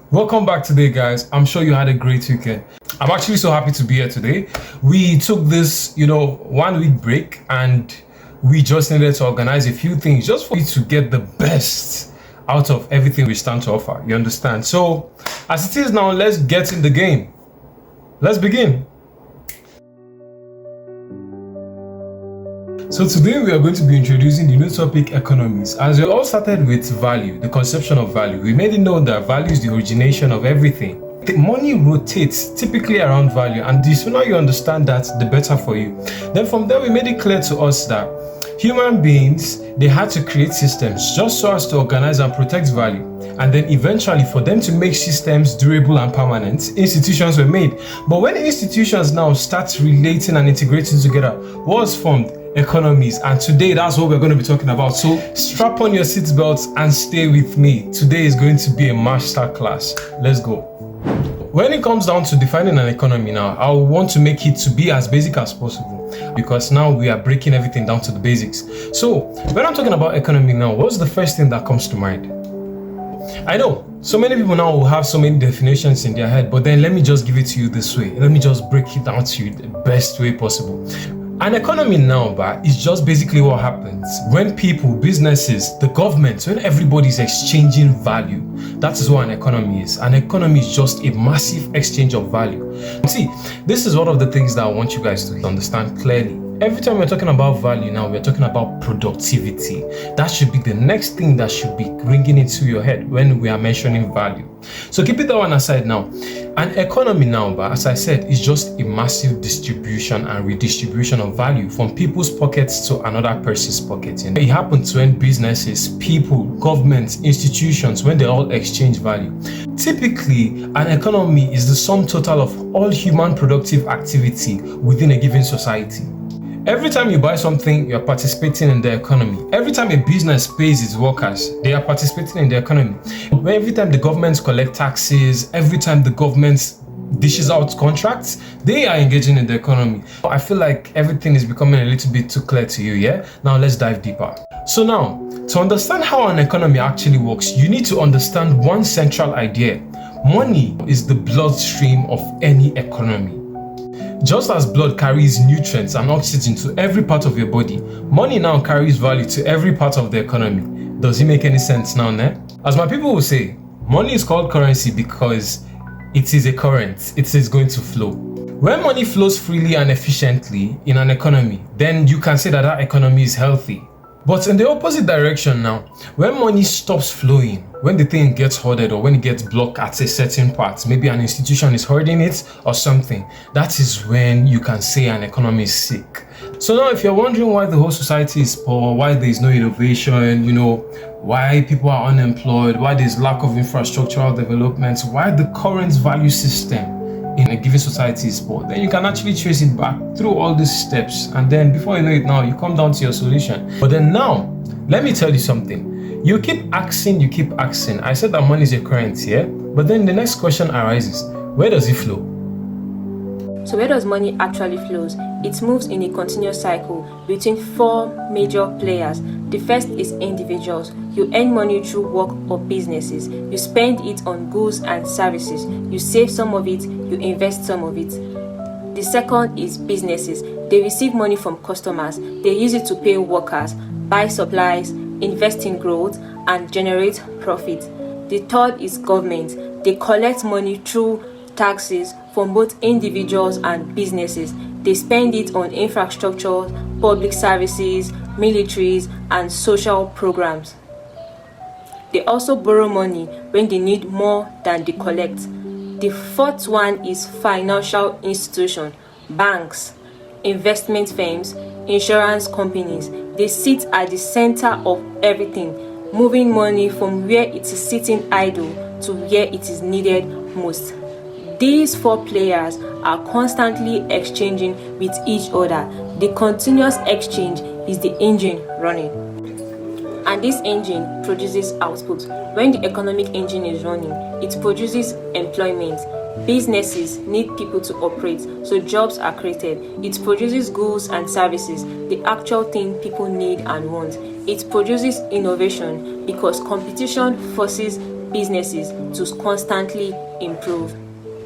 Welcome back today, guys. I'm sure you had a great weekend. I'm actually so happy to be here today. We took this, 1 week break and we just needed to organize a few things just for you to get the best out of everything we stand to offer. You understand? So, as it is now, let's get in the game. Let's begin. So today we are going to be introducing the new topic, economies. As we all started with value, the conception of value, we made it known that value is the origination of everything. The money rotates typically around value, and the sooner you understand that, the better for you. Then from there, we made it clear to us that human beings, they had to create systems just so as to organize and protect value. And then eventually, for them to make systems durable and permanent, institutions were made. But when institutions now start relating and integrating together, what was formed? Economies. And today, that's what we're going to be talking about. So strap on your seatbelts and stay with me. Today is going to be a master class. Let's go. When it comes down to defining an economy now, I want to make it to be as basic as possible, because now we are breaking everything down to the basics. So when I'm talking about economy now, what's the first thing that comes to mind? I know so many people now will have so many definitions in their head, but then let me just give it to you this way. Let me just break it down to you the best way possible. An economy now, is just basically what happens when people, businesses, the government, when everybody is exchanging value. That is what an economy is. An economy is just a massive exchange of value. See, this is one of the things that I want you guys to understand clearly. Every time we're talking about value now, we're talking about productivity. That should be the next thing that should be ringing into your head when we are mentioning value. So keep it that one aside now. An economy now, as I said, is just a massive distribution and redistribution of value from people's pockets to another person's pocket. It happens when businesses, people, governments, institutions, when they all exchange value. Typically, an economy is the sum total of all human productive activity within a given society. Every time you buy something, you're participating in the economy. Every time a business pays its workers, they are participating in the economy. Every time the government collects taxes, every time the government dishes out contracts, they are engaging in the economy. I feel like everything is becoming a little bit too clear to you, yeah? Now let's dive deeper. So now, to understand how an economy actually works, you need to understand one central idea. Money is the bloodstream of any economy. Just as blood carries nutrients and oxygen to every part of your body, money now carries value to every part of the economy. Does it make any sense now, ne? As my people will say, money is called currency because it is a current. It is going to flow. When money flows freely and efficiently in an economy, then you can say that that economy is healthy. But in the opposite direction now, when money stops flowing, when the thing gets hoarded or when it gets blocked at a certain part, maybe an institution is hoarding it or something, that is when you can say an economy is sick. So now if you're wondering why the whole society is poor, why there is no innovation, why people are unemployed, why there's lack of infrastructural development, why the current value system in a given society is poor, then you can actually trace it back through all these steps, and then before you know it now, you come down to your solution. But then now, let me tell you something. You keep asking. I said that money is a currency, yeah? But then the next question arises, where does it flow? So where does money actually flows? It moves in a continuous cycle between four major players. The first is individuals. You earn money through work or businesses. You spend it on goods and services. You save some of it, you invest some of it. The second is businesses. They receive money from customers. They use it to pay workers, buy supplies, invest in growth, and generate profit. The third is government. They collect money through taxes from both individuals and businesses. They spend it on infrastructure, public services, militaries, and social programs. They also borrow money when they need more than they collect. The fourth one is financial institutions, banks, investment firms, insurance companies. They sit at the center of everything, moving money from where it is sitting idle to where it is needed most. These four players are constantly exchanging with each other. The continuous exchange is the engine running. And this engine produces output. When the economic engine is running, it produces employment. Businesses need people to operate, so jobs are created. It produces goods and services, the actual thing people need and want. It produces innovation because competition forces businesses to constantly improve.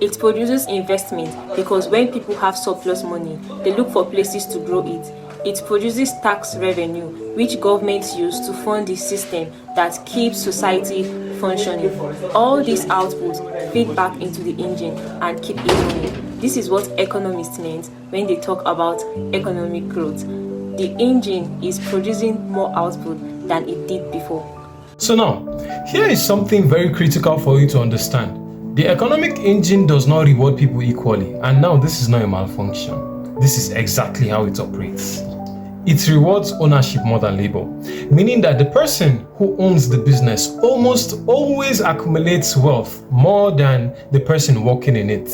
It produces investment because when people have surplus money, they look for places to grow it. It produces tax revenue, which governments use to fund the system that keeps society functioning. All these outputs feed back into the engine and keep it running. This is what economists mean when they talk about economic growth. The engine is producing more output than it did before. So now, here is something very critical for you to understand. The economic engine does not reward people equally, and now this is not a malfunction. This is exactly how it operates. It rewards ownership more than labor, meaning that the person who owns the business almost always accumulates wealth more than the person working in it.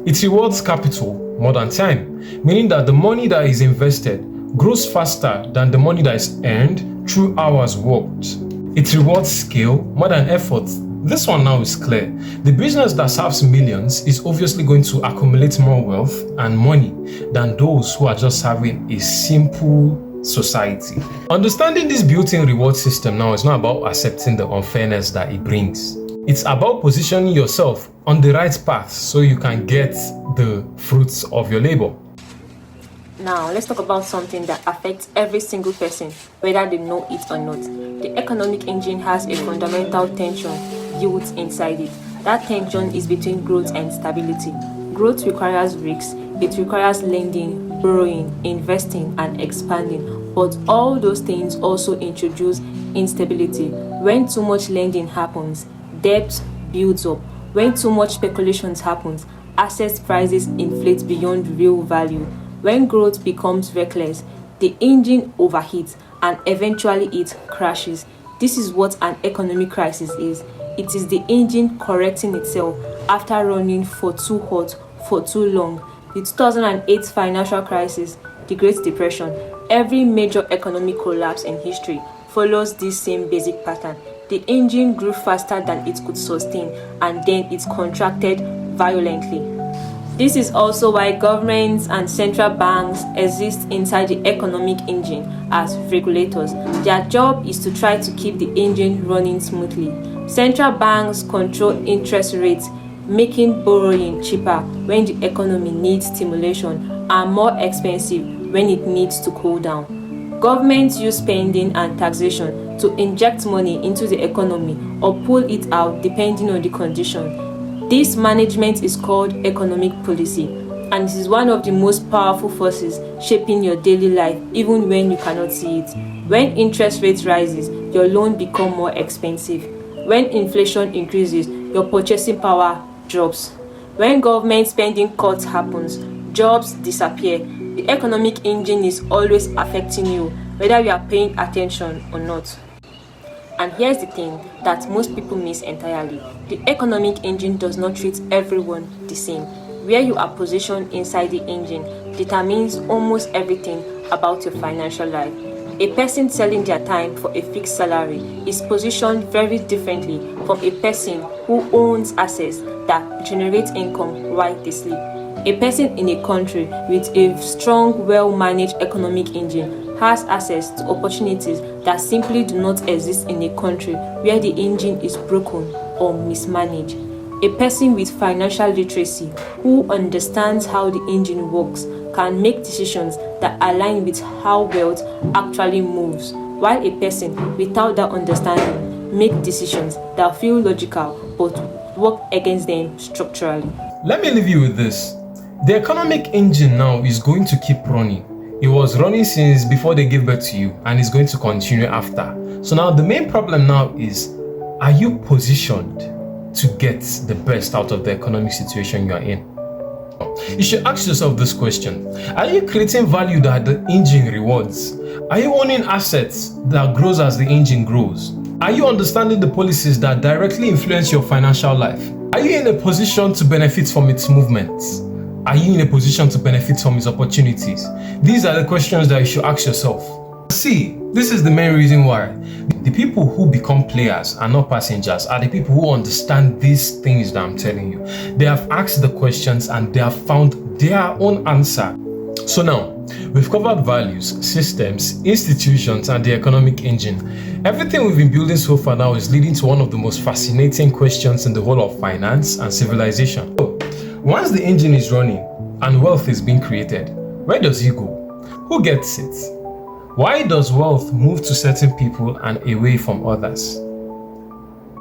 It rewards capital more than time, meaning that the money that is invested grows faster than the money that is earned through hours worked. It rewards skill more than effort. This one now is clear. The business that serves millions is obviously going to accumulate more wealth and money than those who are just having a simple society. Understanding this built-in reward system now is not about accepting the unfairness that it brings. It's about positioning yourself on the right path so you can get the fruits of your labor. Now, let's talk about something that affects every single person, whether they know it or not. The economic engine has a fundamental tension built inside it. That tension is between growth and stability. Growth requires risks, it requires lending, borrowing, investing, and expanding. But all those things also introduce instability. When too much lending happens, debt builds up. When too much speculations happens, asset prices inflate beyond real value. When growth becomes reckless, the engine overheats and eventually it crashes. This is what an economic crisis is. It is the engine correcting itself after running for too hot for too long. The 2008 financial crisis, the Great Depression, every major economic collapse in history follows this same basic pattern. The engine grew faster than it could sustain and then it contracted violently. This is also why governments and central banks exist inside the economic engine as regulators. Their job is to try to keep the engine running smoothly. Central banks control interest rates, making borrowing cheaper when the economy needs stimulation and more expensive when it needs to cool down. Governments use spending and taxation to inject money into the economy or pull it out depending on the condition. This management is called economic policy, and it is one of the most powerful forces shaping your daily life even when you cannot see it. When interest rates rises, your loan becomes more expensive. When inflation increases, your purchasing power drops. When government spending cuts happens, jobs disappear. The economic engine is always affecting you, whether you are paying attention or not. And here's the thing that most people miss entirely. The economic engine does not treat everyone the same. Where you are positioned inside the engine determines almost everything about your financial life. A person selling their time for a fixed salary is positioned very differently from a person who owns assets that generate income while they sleep. A person in a country with a strong, well-managed economic engine has access to opportunities that simply do not exist in a country where the engine is broken or mismanaged. A person with financial literacy who understands how the engine works can make decisions that align with how wealth actually moves, while a person without that understanding makes decisions that feel logical but work against them structurally. Let me leave you with this. The economic engine now is going to keep running. It was running since before they gave birth to you and it's going to continue after. So now the main problem now is, are you positioned to get the best out of the economic situation you are in? You should ask yourself this question. Are you creating value that the engine rewards? Are you owning assets that grows as the engine grows? Are you understanding the policies that directly influence your financial life? Are you in a position to benefit from its movements? Are you in a position to benefit from its opportunities? These are the questions that you should ask yourself. See, this is the main reason why the people who become players are not passengers are the people who understand these things that I'm telling you. They have asked the questions and they have found their own answer. So now, We've covered values, systems, institutions, and the economic engine. Everything we've been building so far now is leading to one of the most fascinating questions in the whole of finance and civilization. So, once the engine is running and wealth is being created, where does it go? Who gets it? Why does wealth move to certain people and away from others?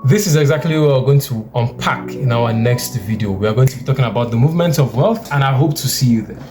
This is exactly what we're going to unpack in our next video. We are going to be talking about the movement of wealth, and I hope to see you there.